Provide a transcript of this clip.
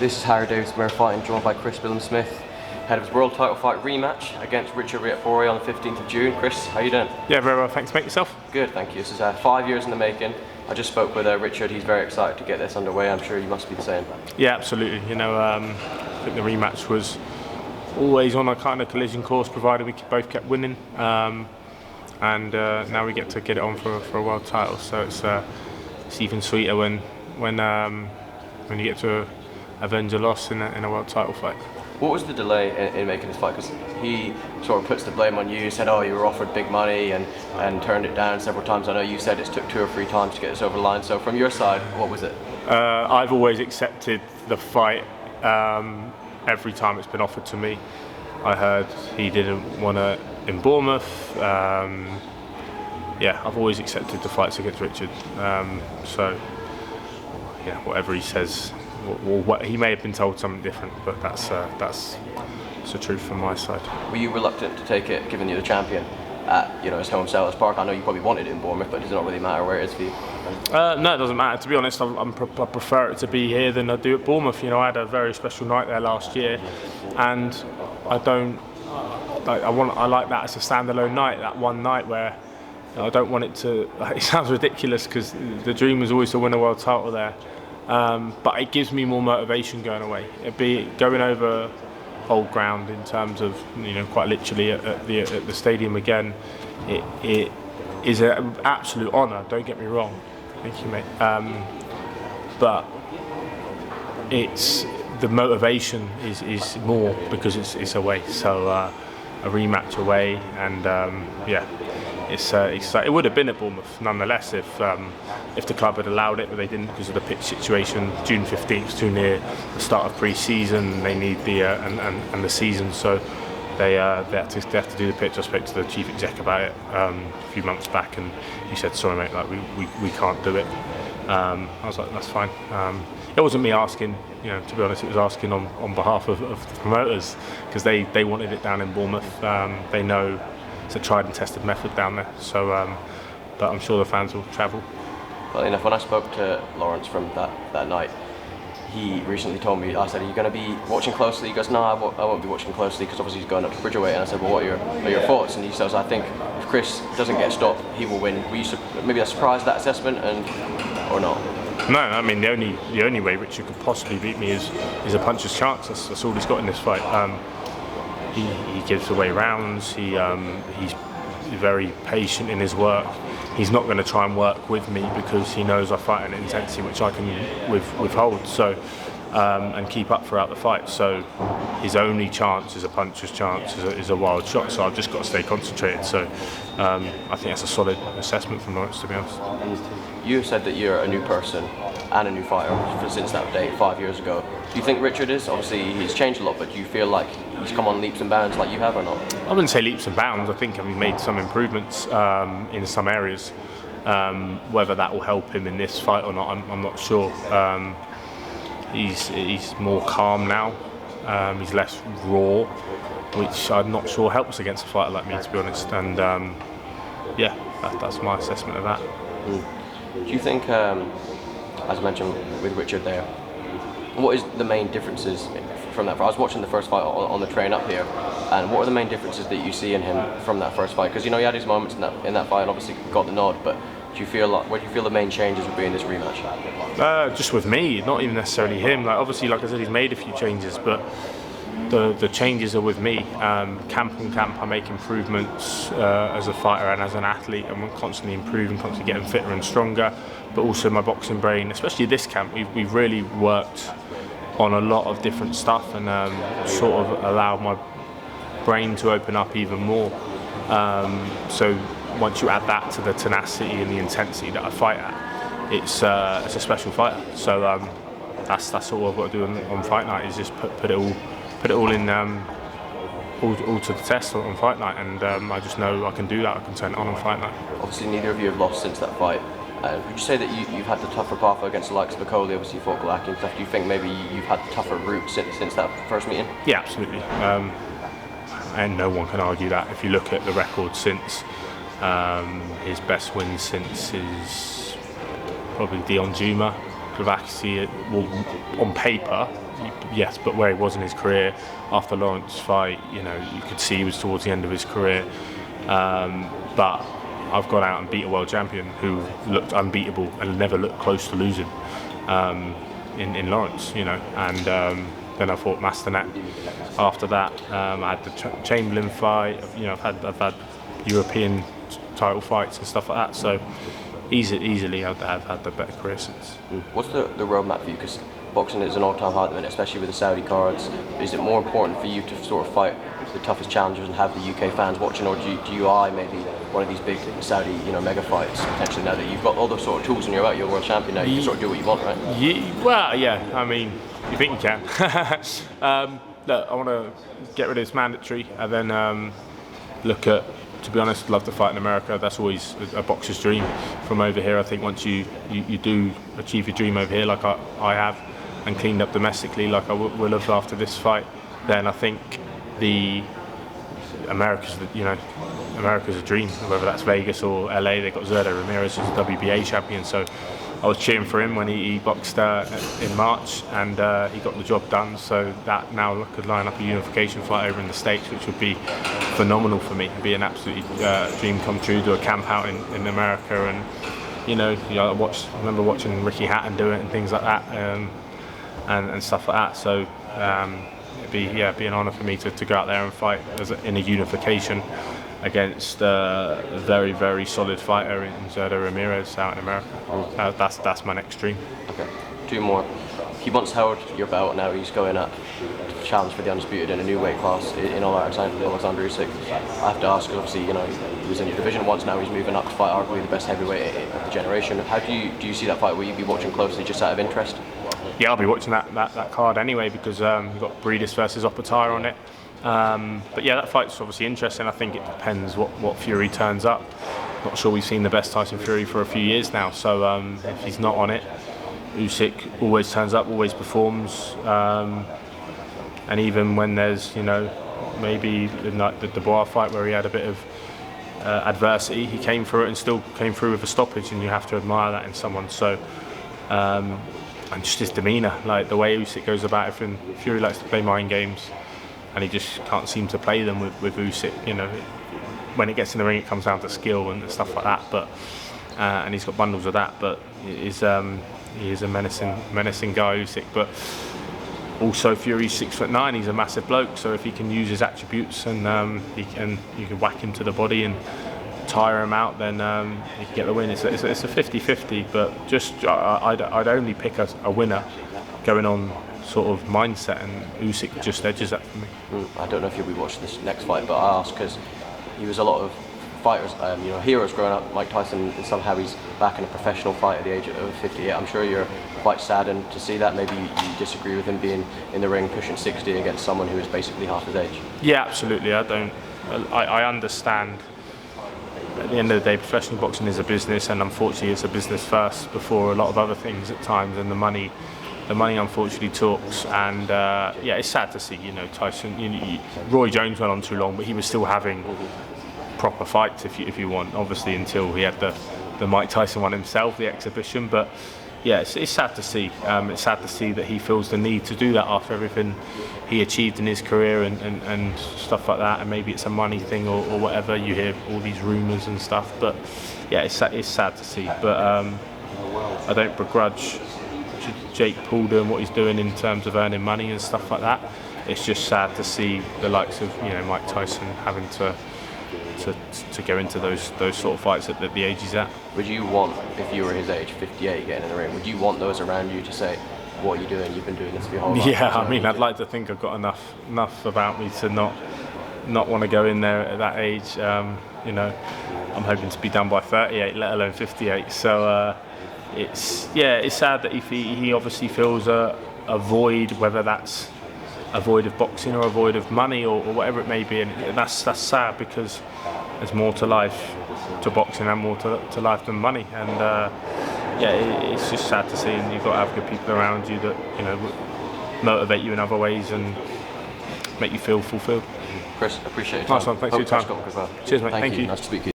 This is Harry Davis Mayer fighting, joined by Chris Billam-Smith, head of his world title fight rematch against Richard Riakporhe on the 15th of June. Chris, how you doing? Yeah, very well, thanks mate. Yourself? Good, thank you. This is 5 years in the making. I just spoke with Richard. He's very excited to get this underway. I'm sure you must be the same. Yeah, absolutely. You know, I think the rematch was always on a kind of collision course, provided we both kept winning. And now we get to get it on for a world title. So it's even sweeter when you get to avenge a loss in a world title fight. What was the delay in making this fight? Because he sort of puts the blame on you, said, oh, you were offered big money and turned it down several times. I know you said it took 2 or 3 times to get this over the line. So from your side, what was it? I've always accepted the fight every time it's been offered to me. I heard he didn't want to in Bournemouth. Yeah, I've always accepted the fights against Richard. So, yeah, whatever he says, he may have been told something different, but that's the truth from my side. Were you reluctant to take it, given you're the champion, at his home Selhurst Park? I know you probably wanted it in Bournemouth, but does it not really matter where it is for you? No, it doesn't matter. To be honest, I prefer it to be here than I do at Bournemouth. You know, I had a very special night there last year, and I like that as a standalone night. That one night where I don't want it to. It sounds ridiculous because the dream was always to win a world title there. But it gives me more motivation going away. It'd be going over old ground in terms of, quite literally at the stadium again. It is an absolute honour. Don't get me wrong. Thank you, mate. But it's the motivation is more because it's away. So a rematch away, and yeah. It would have been at Bournemouth nonetheless if the club had allowed it, but they didn't because of the pitch situation. June 15th, too near the start of pre-season. They need and the season, so they have to do the pitch. I spoke to the chief exec about it a few months back, and he said, "Sorry, mate, like we can't do it." I was like, "That's fine." It wasn't me asking. To be honest, it was asking on behalf of the promoters because they wanted it down in Bournemouth. They know. It's a tried and tested method down there, so but I'm sure the fans will travel. Well enough, when I spoke to Lawrence from that night, he recently told me, I said, are you going to be watching closely? He goes, no, I won't be watching closely because obviously he's going up to Bridgerweight. And I said, well, what are your thoughts? And he says, I think if Chris doesn't get stopped, he will win. Were you maybe a surprise at that assessment or not? No, I mean the only way Richard could possibly beat me is a puncher's chance. That's all he's got in this fight. He gives away rounds. He's very patient in his work. He's not going to try and work with me because he knows I fight at an intensity which I can withhold. So and keep up throughout the fight. So his only chance is a puncher's chance, is a wild shot. So I've just got to stay concentrated. So I think that's a solid assessment from Lawrence, to be honest. You said that you're a new person and a new fighter since that day 5 years ago. Do you think Richard is? Obviously he's changed a lot, but do you feel like he's come on leaps and bounds like you have or not? I wouldn't say leaps and bounds. I think we've made some improvements in some areas. Whether that will help him in this fight or not, I'm not sure. He's more calm now. He's less raw, which I'm not sure helps against a fighter like me, to be honest. And yeah, that's my assessment of that. Do you think, as I mentioned with Richard there, what is the main differences from that fight? I was watching the first fight on the train up here, and what are the main differences that you see in him from that first fight? Because he had his moments in that fight and obviously got the nod, but where do you feel the main changes would be in this rematch? Just with me, not even necessarily him. Obviously, like I said, he's made a few changes, but the changes are with me. Camp on camp, I make improvements as a fighter and as an athlete. I'm constantly improving, constantly getting fitter and stronger. But also my boxing brain, especially this camp, we've really worked on a lot of different stuff and sort of allowed my brain to open up even more. So once you add that to the tenacity and the intensity that I fight at, it's a special fighter. So that's all I've got to do on fight night is just put it all in all to the test on fight night, and I just know I can do that. I can turn it on fight night. Obviously, neither of you have lost since that fight. Would you say that you've had the tougher path against the likes of Okoli? Obviously, you fought Galaki and stuff. Do you think maybe you've had the tougher route since that first meeting? Yeah, absolutely. And no one can argue that. If you look at the record since his best win since is probably Dion Juma. Galaki, on paper, yes, but where he was in his career after Lawrence's fight, you could see he was towards the end of his career. But I've gone out and beat a world champion who looked unbeatable and never looked close to losing in Lawrence, and then I fought Masternak after that. I had the Chamberlain fight. I've had European title fights and stuff like that. So easily I've had the better career since. What's the roadmap for you? Because boxing is an all-time high at the minute, especially with the Saudi cards. Is it more important for you to sort of fight the toughest challengers and have the UK fans watching, or do you eye maybe one of these big Saudi mega fights potentially, now that you've got all those sort of tools and you're world champion now? You can sort of do what you want, right? Yeah. I mean, you think you can. Look, I want to get rid of this mandatory and then look at. To be honest, I'd love to fight in America. That's always a boxer's dream from over here. I think once you do achieve your dream over here, like I have, and cleaned up domestically, like I will have after this fight, then I think America's a dream. Whether that's Vegas or LA, they got Zurdo Ramirez, who's a WBA champion. So I was cheering for him when he boxed in March, and he got the job done. So that now could line up a unification fight over in the States, which would be phenomenal for me. It'd be an absolute dream come true. Do a camp out in America, and I remember watching Ricky Hatton do it and things like that, and stuff like that. So it'd be an honour for me to go out there and fight in a unification against a very, very solid fighter in Zurdo Ramirez out in America. That's my next dream. Okay, two more. He once held your belt, now he's going up to challenge for the undisputed in a new weight class in all out Alexander Usyk. I have to ask, obviously, he was in your division once, now he's moving up to fight arguably the best heavyweight of the generation. How do you see that fight? Will you be watching closely just out of interest? Yeah, I'll be watching that card anyway, because you've got Breedis versus Opatire on it. But yeah, that fight's obviously interesting. I think it depends what Fury turns up. Not sure we've seen the best Tyson Fury for a few years now, so if he's not on it, Usyk always turns up, always performs, and even when there's maybe the Dubois fight where he had a bit of adversity, he came through it and still came through with a stoppage, and you have to admire that in someone. So and just his demeanour, like the way Usyk goes about everything. Fury likes to play mind games, and he just can't seem to play them with Usyk. When it gets in the ring, it comes down to skill and stuff like that. But and he's got bundles of that. But he is a menacing guy, Usyk. But also Fury's 6'9". He's a massive bloke. So if he can use his attributes and you can whack him to the body and tire him out, then you can get the win. It's a 50-50. But just I'd only pick a winner going on sort of mindset, and Usyk just edges that for me. I don't know if you'll be watching this next fight, but I ask because he was a lot of fighters, heroes growing up. Mike Tyson, and somehow he's back in a professional fight at the age of 58. I'm sure you're quite saddened to see that. Maybe you disagree with him being in the ring pushing 60 against someone who is basically half his age. Yeah, absolutely. I understand. At the end of the day, professional boxing is a business, and unfortunately it's a business first before a lot of other things at times, and the money unfortunately talks. And it's sad to see Tyson. Roy Jones went on too long, but he was still having proper fights if you want, obviously, until he had the Mike Tyson one himself, the exhibition. But yeah, it's sad to see. It's sad to see that he feels the need to do that after everything he achieved in his career and stuff like that. And maybe it's a money thing or whatever. You hear all these rumours and stuff, but yeah, it's sad to see. But I don't begrudge Jake Paul doing what he's doing in terms of earning money and stuff like that. It's just sad to see the likes of Mike Tyson having to go into those sort of fights at the age he's at. Would you want, if you were his age, 58, getting in the ring, would you want those around you to say, what are you doing? You've been doing this for your whole life. Yeah, I mean, I'd like to think I've got enough about me to not want to go in there at that age. I'm hoping to be done by 38, let alone 58. So it's sad that he obviously feels a void, whether that's a void of boxing or a void of money or whatever it may be, and that's sad, because there's more to life, to boxing, and more to life than money. And it's just sad to see, and you've got to have good people around you that motivate you in other ways and make you feel fulfilled. Chris, appreciate your time. Nice one, thanks for your time. Well. Cheers, mate. Thank you. Nice to speak to you.